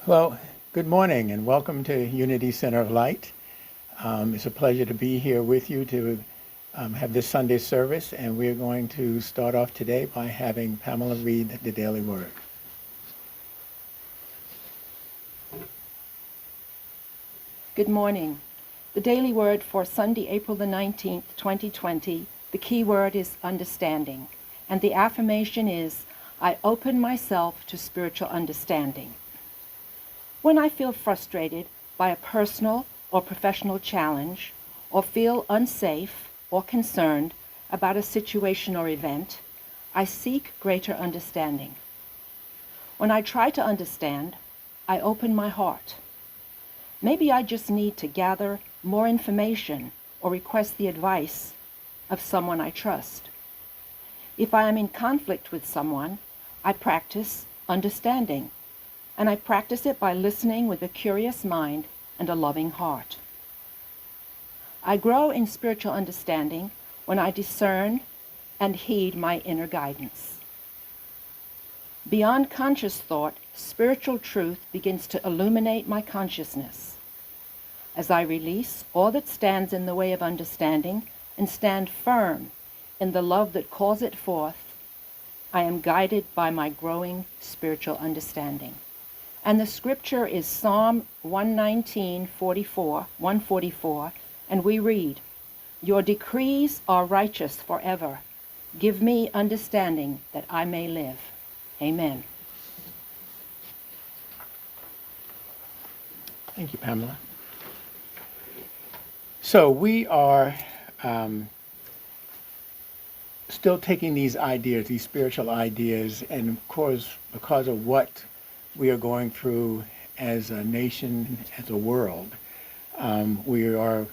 Well, good morning and welcome to Unity Center of Light. It's a pleasure to be here with you to have this Sunday service, and we're going to start off today by having Pamela read the Daily Word. Good morning. The Daily Word for Sunday, April the 19th, 2020, the key word is understanding, and the affirmation is, I open myself to spiritual understanding. When I feel frustrated by a personal or professional challenge, or feel unsafe or concerned about a situation or event, I seek greater understanding. When I try to understand, I open my heart. Maybe I just need to gather more information or request the advice of someone I trust. If I am in conflict with someone, I practice understanding, and I practice it by listening with a curious mind and a loving heart. I grow in spiritual understanding when I discern and heed my inner guidance. Beyond conscious thought, spiritual truth begins to illuminate my consciousness. As I release all that stands in the way of understanding and stand firm in the love that calls it forth, I am guided by my growing spiritual understanding. And the scripture is Psalm 144, and we read, Your decrees are righteous forever. Give me understanding that I may live. Amen. Thank you, Pamela. So we are still taking these ideas, these spiritual ideas, and of course, because of what we are going through as a nation, as a world, we are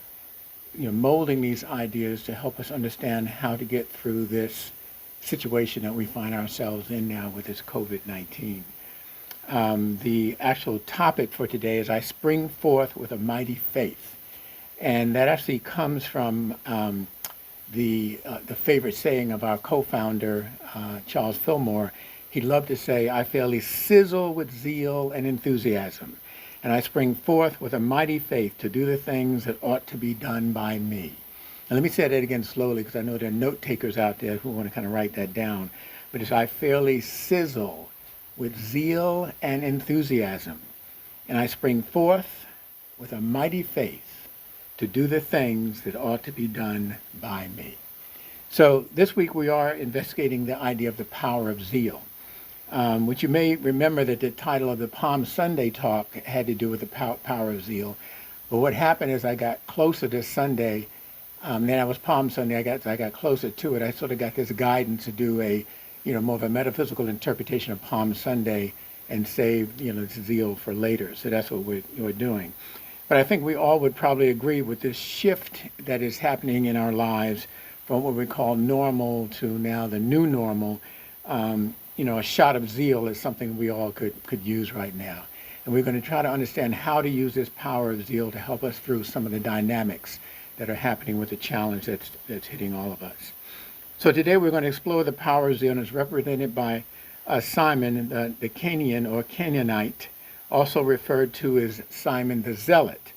molding these ideas to help us understand how to get through this situation that we find ourselves in now with this COVID-19. The actual topic for today is I spring forth with a mighty faith. And that actually comes from the favorite saying of our co-founder, Charles Fillmore. He loved to say, I fairly sizzle with zeal and enthusiasm, and I spring forth with a mighty faith to do the things that ought to be done by me. And let me say that again slowly, because I know there are note takers out there who want to kind of write that down. But it's I fairly sizzle with zeal and enthusiasm, and I spring forth with a mighty faith to do the things that ought to be done by me. So this week we are investigating the idea of the power of zeal, which you may remember that the title of the Palm Sunday talk had to do with the power of zeal. But what happened is I got closer to Sunday, then I was Palm Sunday, I got closer to it. I sort of got this guidance to do a, more of a metaphysical interpretation of Palm Sunday and save, the zeal for later. So that's what we're doing. But I think we all would probably agree with this shift that is happening in our lives from what we call normal to now the new normal. A shot of zeal is something we all could use right now. And we're going to try to understand how to use this power of zeal to help us through some of the dynamics that are happening with the challenge that's hitting all of us. So today we're going to explore the power of zeal, and it's represented by Simon, the Canaanite or Canaanite, also referred to as Simon the Zealot.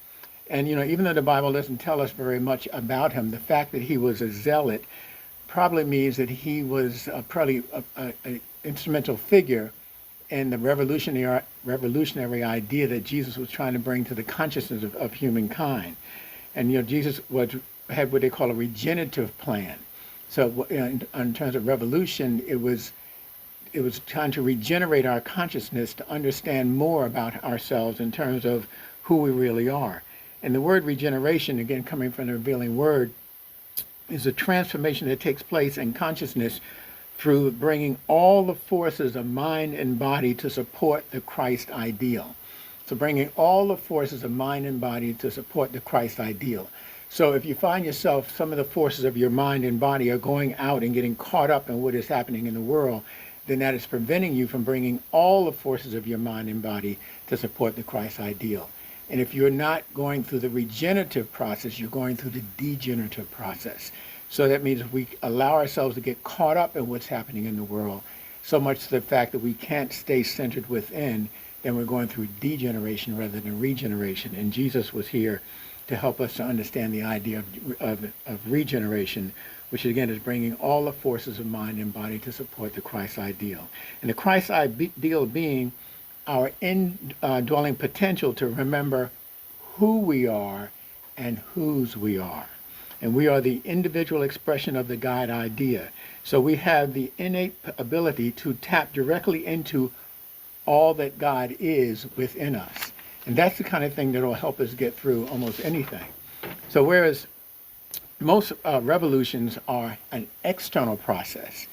And, even though the Bible doesn't tell us very much about him, the fact that he was a zealot probably means that he was probably an instrumental figure in the revolutionary idea that Jesus was trying to bring to the consciousness of humankind. And, Jesus had what they call a regenerative plan. So in terms of revolution, it was trying to regenerate our consciousness to understand more about ourselves in terms of who we really are. And the word regeneration, again, coming from the revealing word, is a transformation that takes place in consciousness through bringing all the forces of mind and body to support the Christ ideal. So bringing all the forces of mind and body to support the Christ ideal. So if you find yourself, some of the forces of your mind and body are going out and getting caught up in what is happening in the world, then that is preventing you from bringing all the forces of your mind and body to support the Christ ideal. And if you're not going through the regenerative process, you're going through the degenerative process. So that means we allow ourselves to get caught up in what's happening in the world, so much to the fact that we can't stay centered within, then we're going through degeneration rather than regeneration. And Jesus was here to help us to understand the idea of regeneration, which again is bringing all the forces of mind and body to support the Christ ideal. And the Christ ideal being our indwelling potential to remember who we are and whose we are. And we are the individual expression of the God idea. So we have the innate ability to tap directly into all that God is within us. And that's the kind of thing that will help us get through almost anything. So whereas most revolutions are an external process,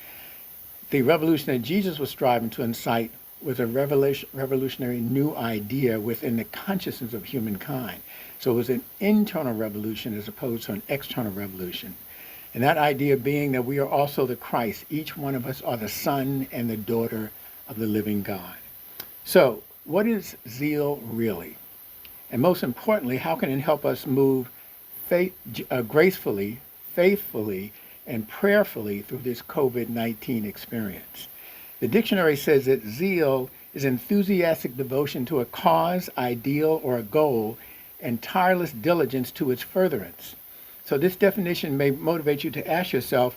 the revolution that Jesus was striving to incite was a revolutionary new idea within the consciousness of humankind. So it was an internal revolution as opposed to an external revolution. And that idea being that we are also the Christ. Each one of us are the son and the daughter of the living God. So what is zeal really? And most importantly, how can it help us move gracefully, faithfully, and prayerfully through this COVID-19 experience? The dictionary says that zeal is enthusiastic devotion to a cause, ideal, or a goal, and tireless diligence to its furtherance. So this definition may motivate you to ask yourself,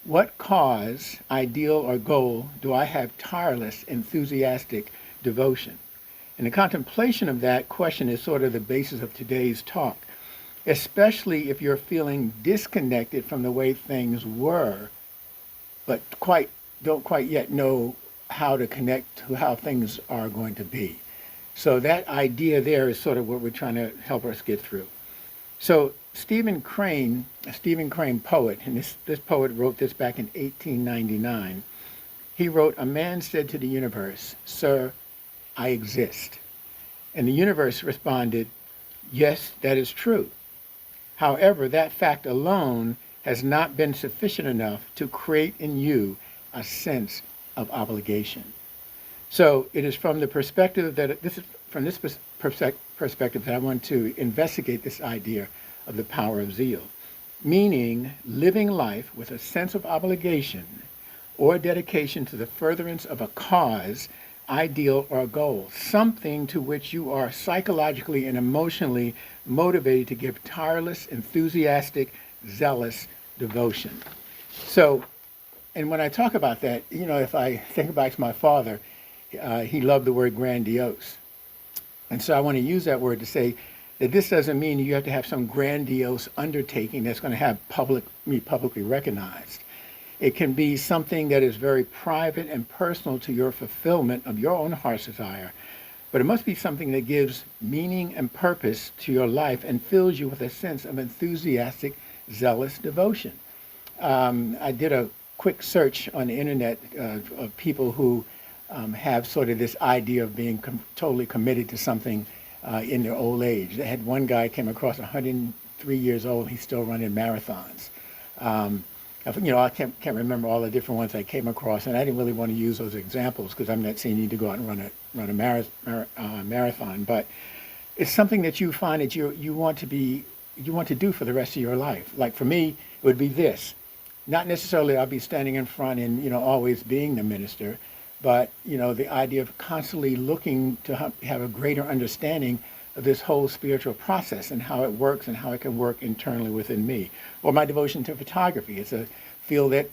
what cause, ideal, or goal do I have tireless, enthusiastic devotion? And the contemplation of that question is sort of the basis of today's talk, especially if you're feeling disconnected from the way things were, but don't quite yet know how to connect to how things are going to be. So that idea there is sort of what we're trying to help us get through. So Stephen Crane, a Stephen Crane poet, and this poet wrote this back in 1899. He wrote, "A man said to the universe, 'Sir, I exist.' And the universe responded, 'Yes, that is true. However, that fact alone has not been sufficient enough to create in you a sense of obligation.'" So it is from the perspective that perspective that I want to investigate this idea of the power of zeal, meaning living life with a sense of obligation or dedication to the furtherance of a cause, ideal, or goal, something to which you are psychologically and emotionally motivated to give tireless, enthusiastic, zealous devotion. So, and when I talk about that, if I think back to my father, he loved the word grandiose. And so I want to use that word to say that this doesn't mean you have to have some grandiose undertaking that's going to have be publicly recognized. It can be something that is very private and personal to your fulfillment of your own heart's desire, but it must be something that gives meaning and purpose to your life and fills you with a sense of enthusiastic, zealous devotion. I did a quick search on the internet of people who have sort of this idea of being totally committed to something in their old age. They had one guy came across 103 years old. He's still running marathons. I can't remember all the different ones I came across, and I didn't really want to use those examples because I'm not saying you need to go out and run a marathon. But it's something that you find that you want to do for the rest of your life. Like for me, it would be this. Not necessarily I'll be standing in front and always being the minister, but the idea of constantly looking to have a greater understanding of this whole spiritual process and how it works and how it can work internally within me. Or my devotion to photography. It's a field that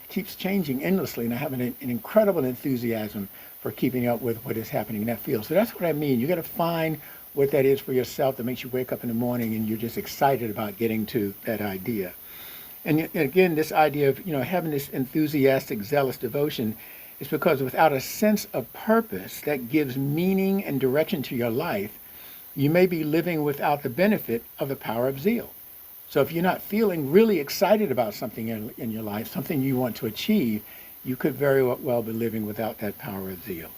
keeps changing endlessly, and I have an incredible enthusiasm for keeping up with what is happening in that field. So that's what I mean. You got to find what that is for yourself that makes you wake up in the morning and you're just excited about getting to that idea. And again, this idea of having this enthusiastic, zealous devotion is because without a sense of purpose that gives meaning and direction to your life, you may be living without the benefit of the power of zeal. So if you're not feeling really excited about something in your life, something you want to achieve, you could very well be living without that power of zeal.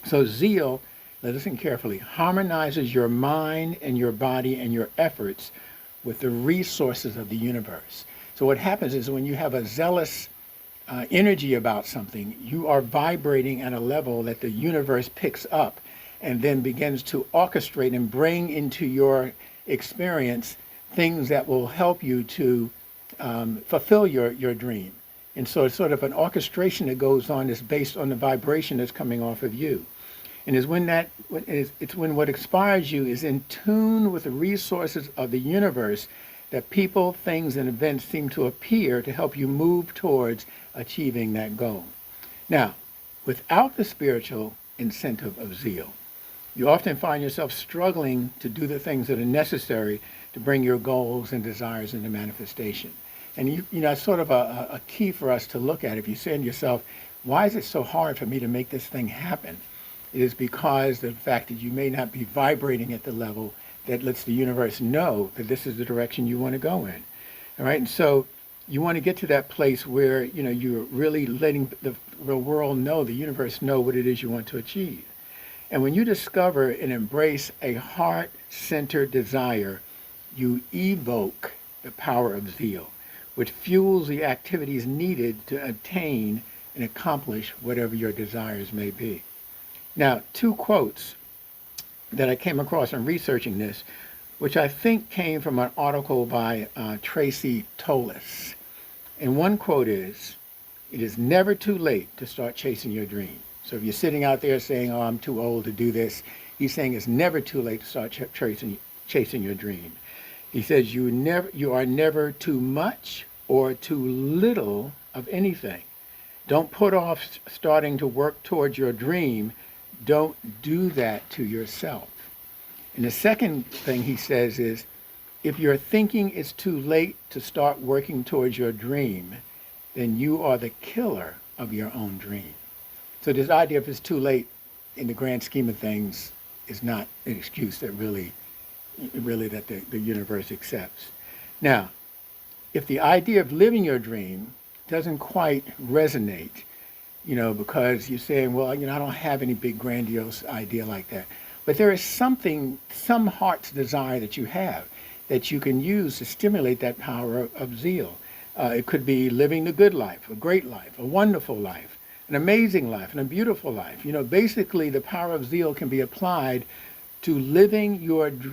So zeal, listen carefully, harmonizes your mind and your body and your efforts with the resources of the universe. So what happens is when you have a zealous energy about something, you are vibrating at a level that the universe picks up and then begins to orchestrate and bring into your experience things that will help you to fulfill your dream. And so it's sort of an orchestration that goes on that's based on the vibration that's coming off of you. And it's when what inspires you is in tune with the resources of the universe that people, things, and events seem to appear to help you move towards achieving that goal. Now, without the spiritual incentive of zeal, you often find yourself struggling to do the things that are necessary to bring your goals and desires into manifestation. And it's sort of a key for us to look at. If you say to yourself, why is it so hard for me to make this thing happen? It is because the fact that you may not be vibrating at the level that lets the universe know that this is the direction you want to go in. All right. And so you want to get to that place where, you're really letting the world know, the universe know what it is you want to achieve. And when you discover and embrace a heart-centered desire, you evoke the power of zeal, which fuels the activities needed to attain and accomplish whatever your desires may be. Now, two quotes that I came across in researching this, which I think came from an article by Tracy Tolles. And one quote is, "It is never too late to start chasing your dream." So if you're sitting out there saying, "Oh, I'm too old to do this," he's saying it's never too late to start chasing your dream. He says you are never too much or too little of anything. Don't put off starting to work towards your dream. Don't do that to yourself. And the second thing he says is, if you're thinking it's too late to start working towards your dream, then you are the killer of your own dream. So this idea if it's too late in the grand scheme of things is not an excuse that really that the universe accepts. Now, if the idea of living your dream doesn't quite resonate, because you're saying, well, I don't have any big grandiose idea like that. But there is some heart's desire that you have that you can use to stimulate that power of zeal. It could be living the good life, a great life, a wonderful life, an amazing life, and a beautiful life. Basically the power of zeal can be applied to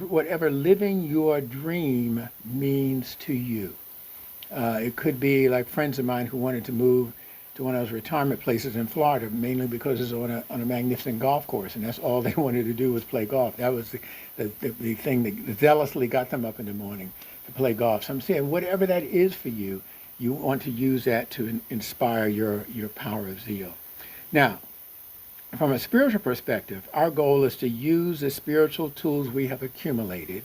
whatever living your dream means to you. It could be like friends of mine who wanted to move to one of those retirement places in Florida, mainly because it's on a magnificent golf course, and that's all they wanted to do was play golf. That was the thing that zealously got them up in the morning to play golf. So I'm saying whatever that is for you, you want to use that to inspire your power of zeal. Now, from a spiritual perspective, our goal is to use the spiritual tools we have accumulated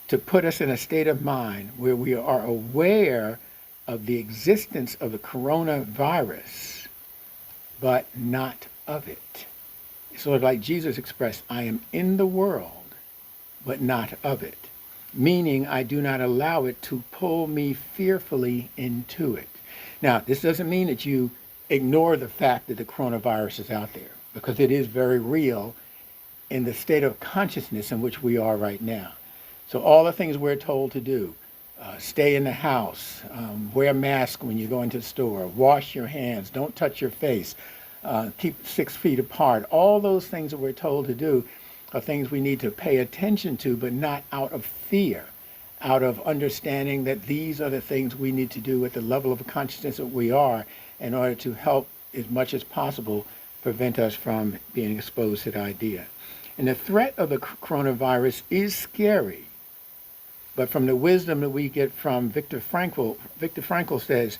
to put us in a state of mind where we are aware of the existence of the coronavirus, but not of it. Sort of like Jesus expressed, I am in the world, but not of it. Meaning I do not allow it to pull me fearfully into it. Now, this doesn't mean that you ignore the fact that the coronavirus is out there, because it is very real in the state of consciousness in which we are right now. So all the things we're told to do, stay in the house, wear a mask when you go into the store, wash your hands, don't touch your face, keep 6 feet apart. All those things that we're told to do are things we need to pay attention to, but not out of fear, out of understanding that these are the things we need to do at the level of consciousness that we are in order to help as much as possible prevent us from being exposed to the idea. And the threat of the coronavirus is scary. But from the wisdom that we get from Viktor Frankl says,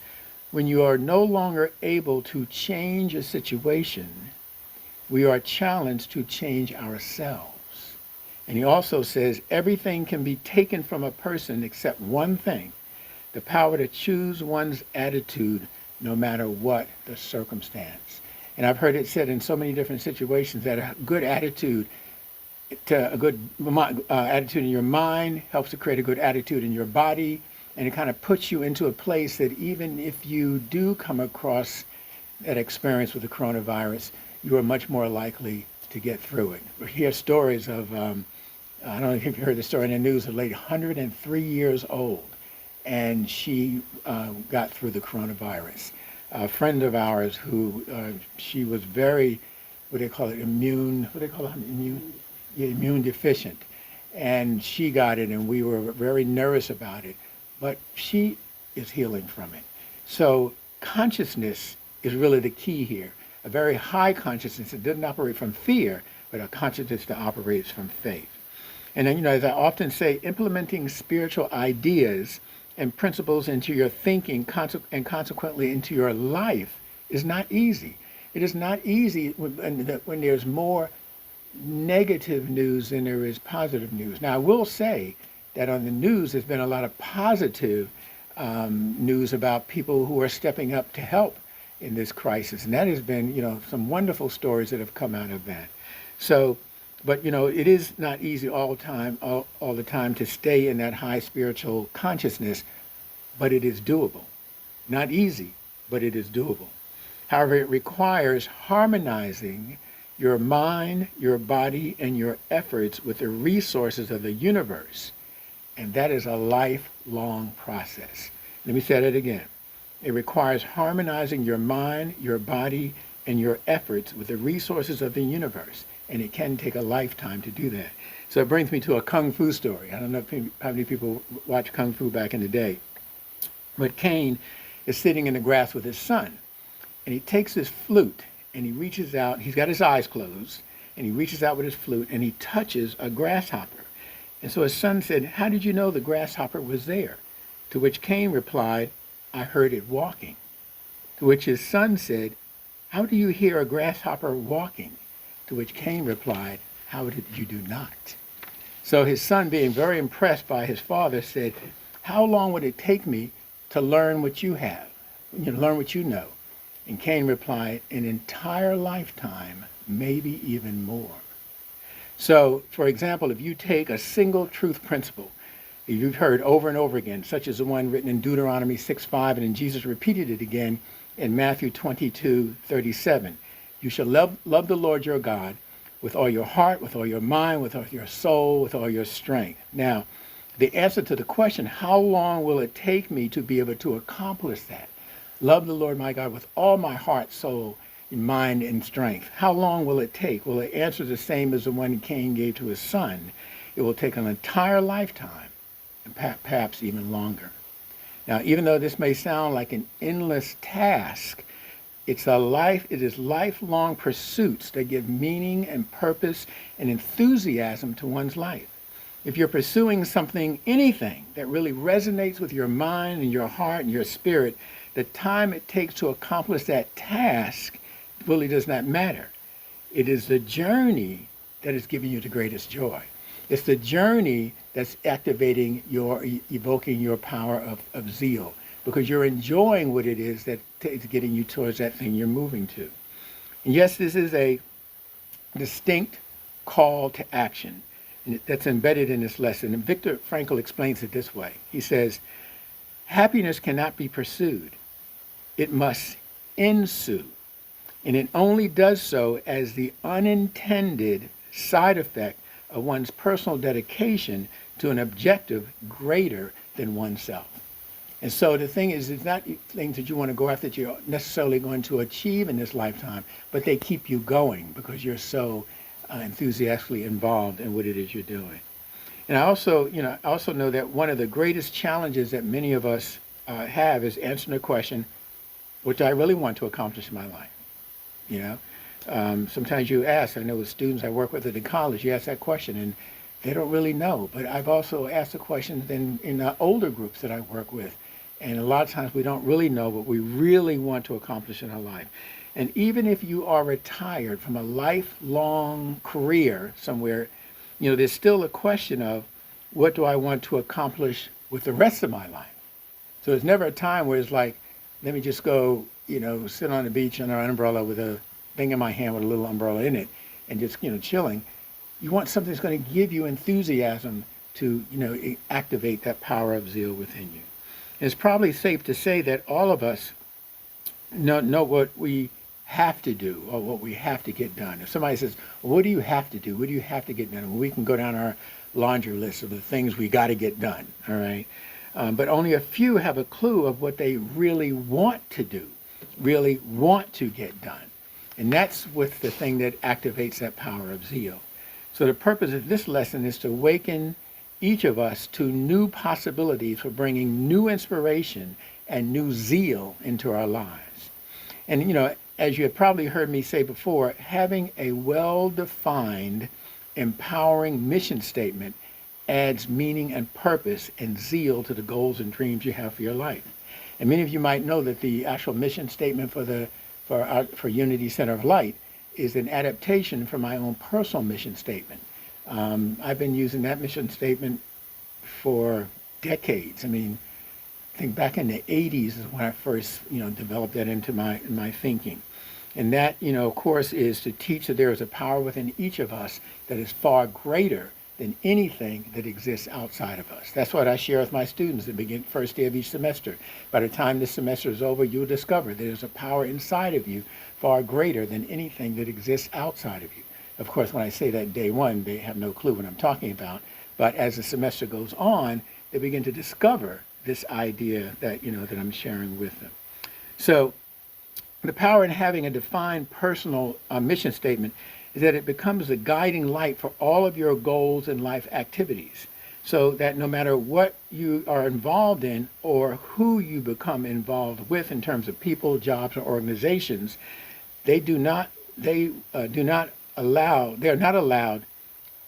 when you are no longer able to change a situation, we are challenged to change ourselves. And he also says, everything can be taken from a person except one thing, the power to choose one's attitude no matter what the circumstance. And I've heard it said in so many different situations that a good attitude attitude in your mind helps to create a good attitude in your body, and it kind of puts you into a place that even if you do come across that experience with the coronavirus, you are much more likely to get through it. We hear stories of, I don't know if you've heard the story in the news, a lady 103 years old, and she got through the coronavirus. A friend of ours who, she was very, immune deficient, and she got it, and we were very nervous about it, but she is healing from it. So consciousness is really the key here. a very high consciousness that doesn't operate from fear, but a consciousness that operates from faith. And then, as I often say, implementing spiritual ideas and principles into your thinking and consequently into your life is not easy. It is not easy when there's more negative news than there is positive news. Now, I will say that on the news, there's been a lot of positive news about people who are stepping up to help in this crisis. And that has been, some wonderful stories that have come out of that. So, but, it is not easy all the time to stay in that high spiritual consciousness, but it is doable. Not easy, but it is doable. However, it requires harmonizing your mind, your body, and your efforts with the resources of the universe. And that is a lifelong process. Let me say that again. It requires harmonizing your mind, your body, and your efforts with the resources of the universe. And it can take a lifetime to do that. So it brings me to a Kung Fu story. I don't know how many people watched Kung Fu back in the day. But Cain is sitting in the grass with his son. And he takes his flute and he reaches out. He's got his eyes closed. And he reaches out with his flute and he touches a grasshopper. And so his son said, "How did you know the grasshopper was there?" To which Cain replied, "I heard it walking." To which his son said, "How do you hear a grasshopper walking?" To which Cain replied, "How did you do not?" So his son, being very impressed by his father, said, "How long would it take me to learn what you have, learn what you know?" And Cain replied, "An entire lifetime, maybe even more." So, for example, if you take a single truth principle that you've heard over and over again, such as the one written in Deuteronomy 6:5, and then Jesus repeated it again in Matthew 22:37, you shall love the Lord your God with all your heart, with all your mind, with all your soul, with all your strength. Now, the answer to the question, how long will it take me to be able to accomplish that? Love the Lord my God with all my heart, soul, mind, and strength. How long will it take? Well, the answer is the same as the one Cain gave to his son. It will take an entire lifetime, and perhaps even longer. Now, even though this may sound like an endless task, it is lifelong pursuits that give meaning and purpose and enthusiasm to one's life. If you're pursuing anything that really resonates with your mind and your heart and your spirit, the time it takes to accomplish that task really does not matter. It is the journey that is giving you the greatest joy. It's the journey that's evoking your power of zeal, because you're enjoying what it is that is getting you towards that thing you're moving to. And yes, this is a distinct call to action that's embedded in this lesson. And Viktor Frankl explains it this way. He says, happiness cannot be pursued. It must ensue. And it only does so as the unintended side effect of one's personal dedication to an objective greater than oneself. And so the thing is, it's not things that you want to go after that you're necessarily going to achieve in this lifetime, but they keep you going because you're so enthusiastically involved in what it is you're doing. And I also know that one of the greatest challenges that many of us have is answering the question, what do I really want to accomplish in my life? Sometimes you ask, I know with students I work with at the college, you ask that question and they don't really know. But I've also asked the question in the older groups that I work with. And a lot of times we don't really know what we really want to accomplish in our life. And even if you are retired from a lifelong career somewhere, there's still a question of what do I want to accomplish with the rest of my life? So there's never a time where it's like, let me just go, sit on the beach under an umbrella with a thing in my hand with a little umbrella in it and just, chilling. You want something that's going to give you enthusiasm to, activate that power of zeal within you. And it's probably safe to say that all of us know what we have to do or what we have to get done. If somebody says, well, what do you have to do? What do you have to get done? Well, we can go down our laundry list of the things we got to get done, all right? But only a few have a clue of what they really want to do, really want to get done. And that's with the thing that activates that power of zeal. So the purpose of this lesson is to awaken each of us to new possibilities for bringing new inspiration and new zeal into our lives. And, as you have probably heard me say before, having a well-defined, empowering mission statement adds meaning and purpose and zeal to the goals and dreams you have for your life. And many of you might know that the actual mission statement for Unity Center of Light is an adaptation from my own personal mission statement. I've been using that mission statement for decades. I mean, I think back in the 80s is when I first, developed that into my thinking. And that, of course, is to teach that there is a power within each of us that is far greater than anything that exists outside of us. That's what I share with my students at the first day of each semester. By the time this semester is over, you'll discover there's a power inside of you far greater than anything that exists outside of you. Of course, when I say that day one, they have no clue what I'm talking about. But as the semester goes on, they begin to discover this idea that, that I'm sharing with them. So the power in having a defined personal mission statement is that it becomes a guiding light for all of your goals and life activities, so that no matter what you are involved in or who you become involved with in terms of people, jobs, or organizations, they are not allowed,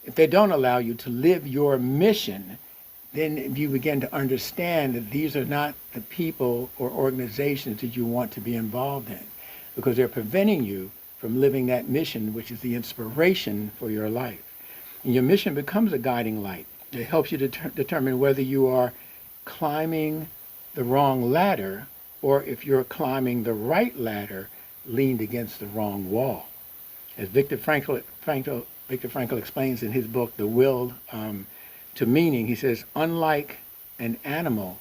if they don't allow you to live your mission, then you begin to understand that these are not the people or organizations that you want to be involved in, because they're preventing you from living that mission, which is the inspiration for your life. And your mission becomes a guiding light. It helps you to determine whether you are climbing the wrong ladder or if you're climbing the right ladder leaned against the wrong wall. As Viktor Frankl explains in his book, The Will to Meaning, he says, unlike an animal,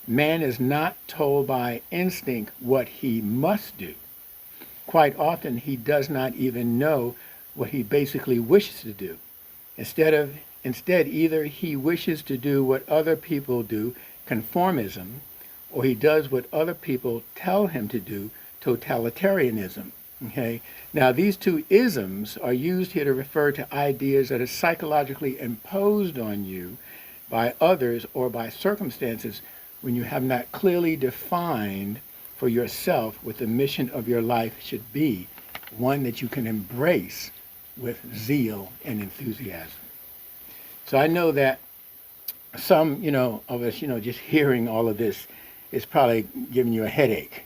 man is not told by instinct what he must do. Quite often, he does not even know what he basically wishes to do. Instead, either he wishes to do what other people do, conformism, or he does what other people tell him to do, totalitarianism. Okay? Now, these two isms are used here to refer to ideas that are psychologically imposed on you by others or by circumstances when you have not clearly defined for yourself what the mission of your life should be, one that you can embrace with zeal and enthusiasm. So I know that some, of us, just hearing all of this is probably giving you a headache,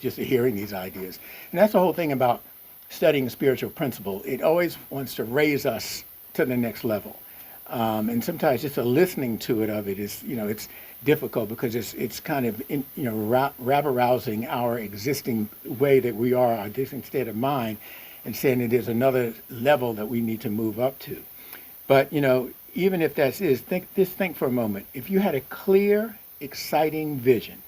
just hearing these ideas. And that's the whole thing about studying spiritual principle. It always wants to raise us to the next level. And sometimes just a listening to it of it is, it's difficult because it's kind of, rabble-rousing our existing way that we are, our existing state of mind, and saying that there's another level that we need to move up to. But, even if that is, think for a moment. If you had a clear, exciting vision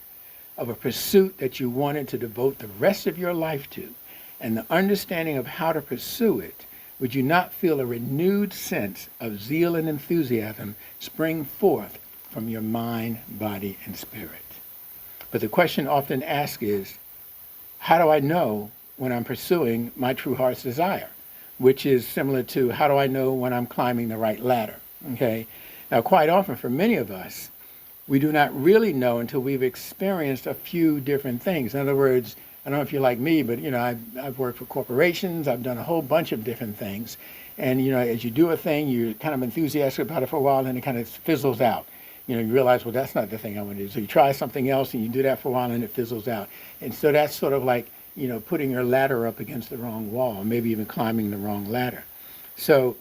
of a pursuit that you wanted to devote the rest of your life to, and the understanding of how to pursue it, would you not feel a renewed sense of zeal and enthusiasm spring forth from your mind, body, and spirit? But the question often asked is, how do I know when I'm pursuing my true heart's desire? Which is similar to, how do I know when I'm climbing the right ladder? Okay? Now, quite often for many of us, we do not really know until we've experienced a few different things. In other words, I don't know if you're like me, but I've worked for corporations. I've done a whole bunch of different things. And as you do a thing, you're kind of enthusiastic about it for a while, and it kind of fizzles out. You realize, well, that's not the thing I want to do. So you try something else, and you do that for a while, and it fizzles out. And so that's sort of like, putting your ladder up against the wrong wall, maybe even climbing the wrong ladder. So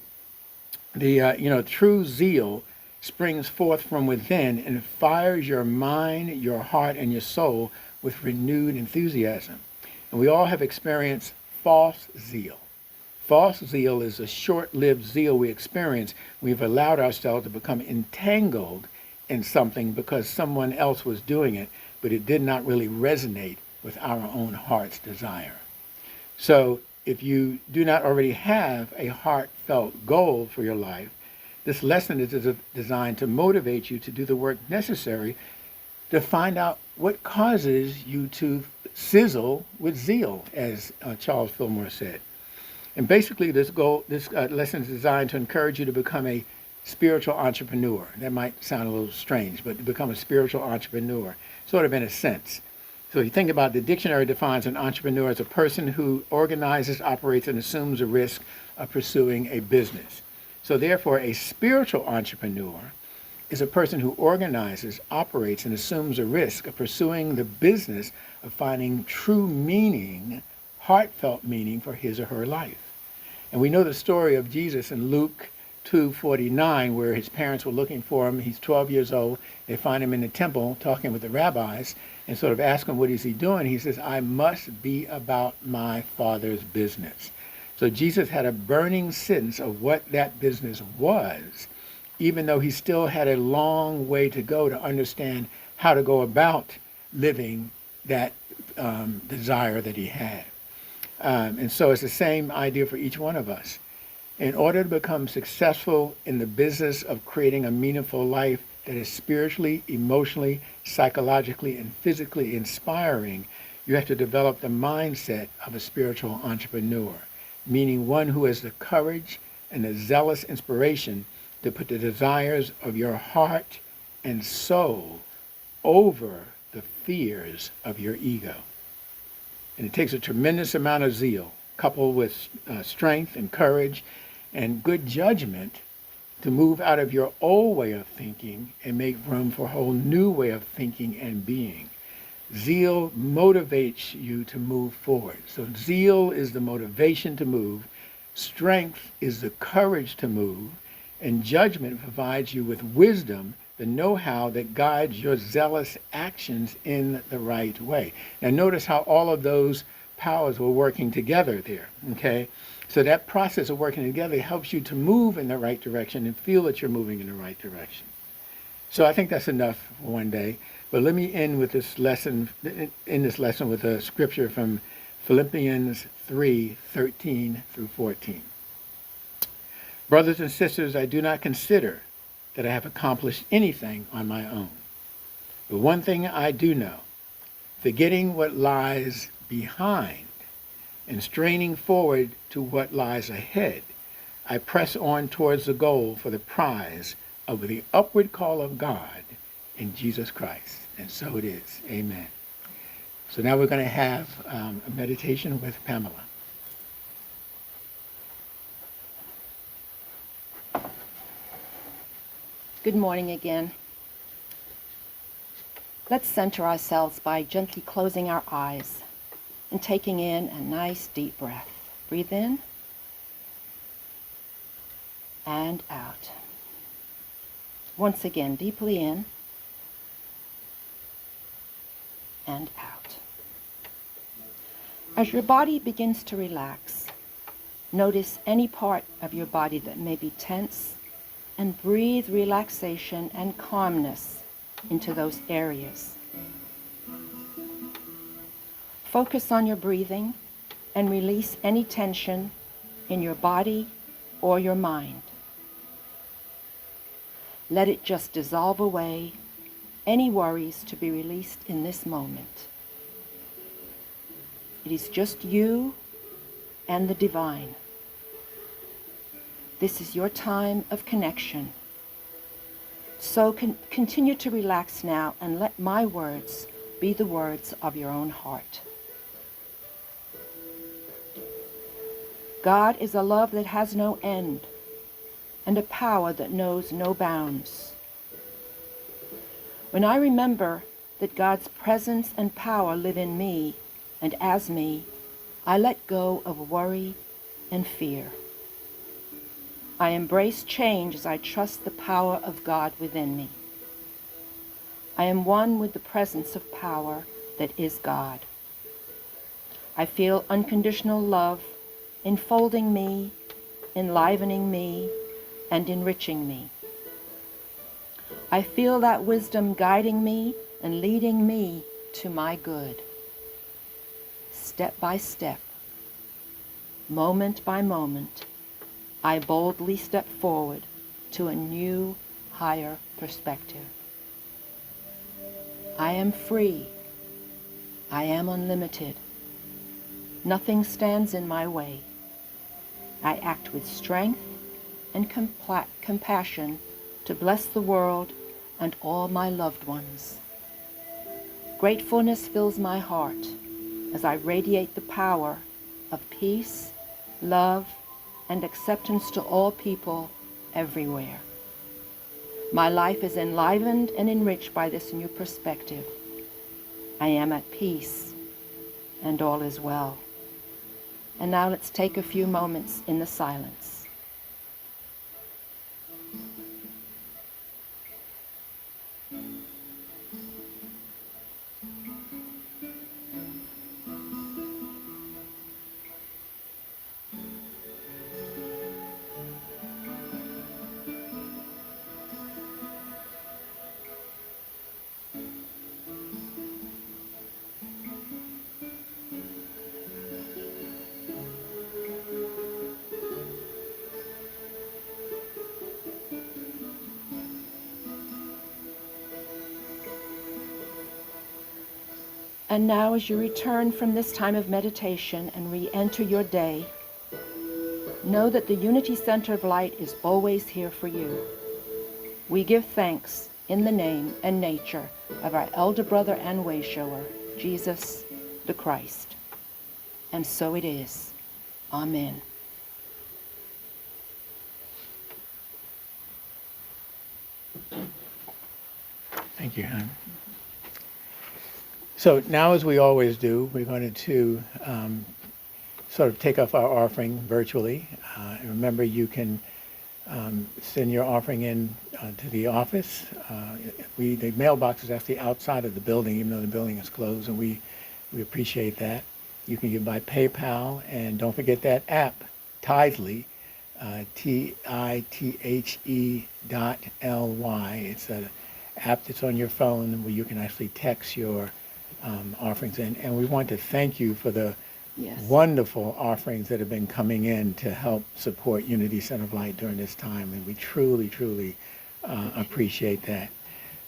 the true zeal springs forth from within and fires your mind, your heart, and your soul with renewed enthusiasm. And we all have experienced false zeal. False zeal is a short-lived zeal we experience. We've allowed ourselves to become entangled in something because someone else was doing it, but it did not really resonate with our own heart's desire. So if you do not already have a heartfelt goal for your life, this lesson is designed to motivate you to do the work necessary to find out what causes you to sizzle with zeal, as Charles Fillmore said. And basically, this lesson is designed to encourage you to become a spiritual entrepreneur. That might sound a little strange, but to become a spiritual entrepreneur, sort of in a sense. So you think about the dictionary defines an entrepreneur as a person who organizes, operates, and assumes a risk of pursuing a business. So therefore, a spiritual entrepreneur is a person who organizes, operates, and assumes a risk of pursuing the business of finding true meaning, heartfelt meaning for his or her life. And we know the story of Jesus in Luke 2:49, where his parents were looking for him. He's 12 years old. They find him in the temple talking with the rabbis and sort of ask him, what is he doing? He says, I must be about my Father's business. So Jesus had a burning sense of what that business was, even though he still had a long way to go to understand how to go about living that desire that he had. And so it's the same idea for each one of us. In order to become successful in the business of creating a meaningful life that is spiritually, emotionally, psychologically, and physically inspiring, you have to develop the mindset of a spiritual entrepreneur, meaning one who has the courage and the zealous inspiration to put the desires of your heart and soul over the fears of your ego. And it takes a tremendous amount of zeal, coupled with strength and courage and good judgment, to move out of your old way of thinking and make room for a whole new way of thinking and being. Zeal motivates you to move forward. So zeal is the motivation to move, strength is the courage to move, and judgment provides you with wisdom, the know-how that guides your zealous actions in the right way. Now notice how all of those powers were working together there, okay? So that process of working together helps you to move in the right direction and feel that you're moving in the right direction. So I think that's enough for one day. But let me end with this lesson, with a scripture from Philippians 3:13 through 14. Brothers and sisters, I do not consider that I have accomplished anything on my own. But one thing I do know, forgetting what lies behind and straining forward to what lies ahead, I press on towards the goal for the prize of the upward call of God in Jesus Christ. And so it is. Amen. So now we're going to have a meditation with Pamela. Good morning again. Let's center ourselves by gently closing our eyes and taking in a nice deep breath. Breathe in and out. Once again, deeply in and out. As your body begins to relax, notice any part of your body that may be tense and breathe relaxation and calmness into those areas. Focus on your breathing and release any tension in your body or your mind. Let it just dissolve away, any worries to be released in this moment. It is just you and the divine. This is your time of connection. So continue to relax now and let my words be the words of your own heart. God is a love that has no end and a power that knows no bounds. When I remember that God's presence and power live in me and as me, I let go of worry and fear. I embrace change as I trust the power of God within me. I am one with the presence of power that is God. I feel unconditional love enfolding me, enlivening me, and enriching me. I feel that wisdom guiding me and leading me to my good. Step by step, moment by moment, I boldly step forward to a new, higher perspective. I am free. I am unlimited. Nothing stands in my way. I act with strength and compassion to bless the world and all my loved ones. Gratefulness fills my heart as I radiate the power of peace, love, and acceptance to all people everywhere. My life is enlivened and enriched by this new perspective. I am at peace, and all is well. And now let's take a few moments in the silence. And now, as you return from this time of meditation and re-enter your day, know that the Unity Center of Light is always here for you. We give thanks in the name and nature of our elder brother and way shower, Jesus the Christ. And so it is. Amen. Thank you, hon. So now, as we always do, we're going to sort of take off our offering virtually. And remember, you can send your offering in to the office. The mailbox is actually outside of the building, even though the building is closed, and we appreciate that. You can give by PayPal, and don't forget that app, Tithely, TITHE.LY. It's an app that's on your phone where you can actually text your offerings in. And we want to thank you for the wonderful offerings that have been coming in to help support Unity Center of Light during this time. And we truly, truly appreciate that.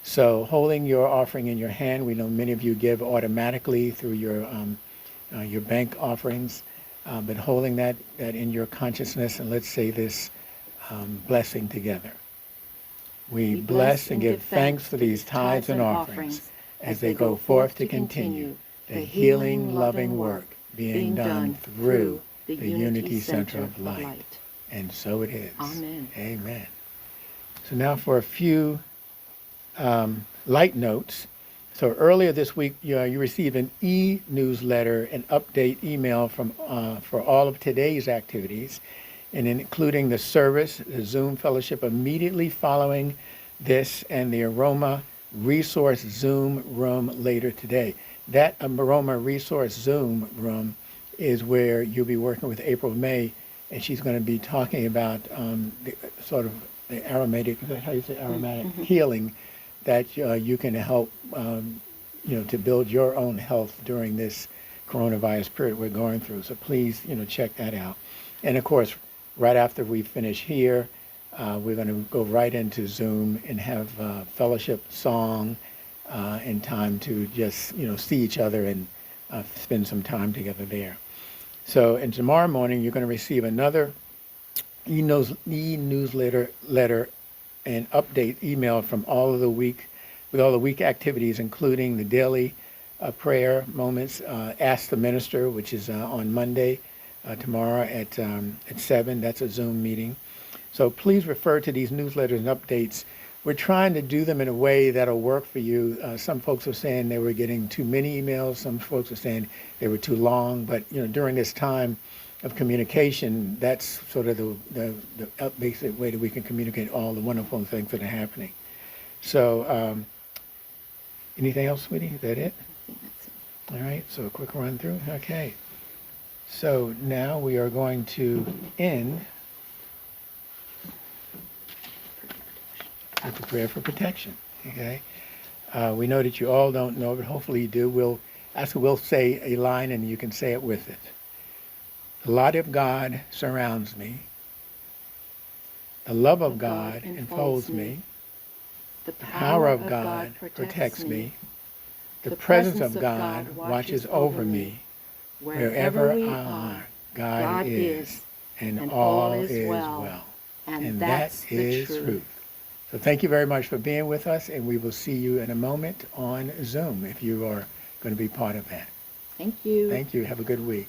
So holding your offering in your hand, we know many of you give automatically through your bank offerings, but holding that in your consciousness, and let's say this blessing together. We bless and give thanks for these tithes and offerings as they go forth to continue the healing, loving work being done through the Unity Center of Light. And so it is. Amen. Amen. So now for a few light notes. So earlier this week, you received an e-newsletter, an update email from for all of today's activities, and including the service, the Zoom fellowship immediately following this, and the Aroma Resource Zoom room later today. That Aroma Resource Zoom room is where you'll be working with April May, and she's going to be talking about the aromatic, is that how you say aromatic healing that you can help to build your own health during this coronavirus period we're going through. So please, check that out. And of course, right after we finish here, we're going to go right into Zoom and have fellowship song and time to just, see each other and spend some time together there. So, and tomorrow morning, you're going to receive another e-newsletter and update email from all of the week, with all the week activities, including the daily prayer moments, Ask the Minister, which is on Monday, tomorrow at 7. That's a Zoom meeting. So please refer to these newsletters and updates. We're trying to do them in a way that'll work for you. Some folks are saying they were getting too many emails. Some folks are saying they were too long. But during this time of communication, that's sort of the basic way that we can communicate all the wonderful things that are happening. So anything else, sweetie? Is that it? I think that's it. All right, so a quick run through. Okay. So now we are going to end with the prayer for protection. Okay. We know that you all don't know, but hopefully you do. We'll say a line and you can say it with it. The light of God surrounds me. The love of God enfolds me. The The power of God protects me. The presence of God watches over me. Wherever I are, God is, and all is well. And that is truth. So thank you very much for being with us, and we will see you in a moment on Zoom if you are going to be part of that. Thank you. Thank you. Have a good week.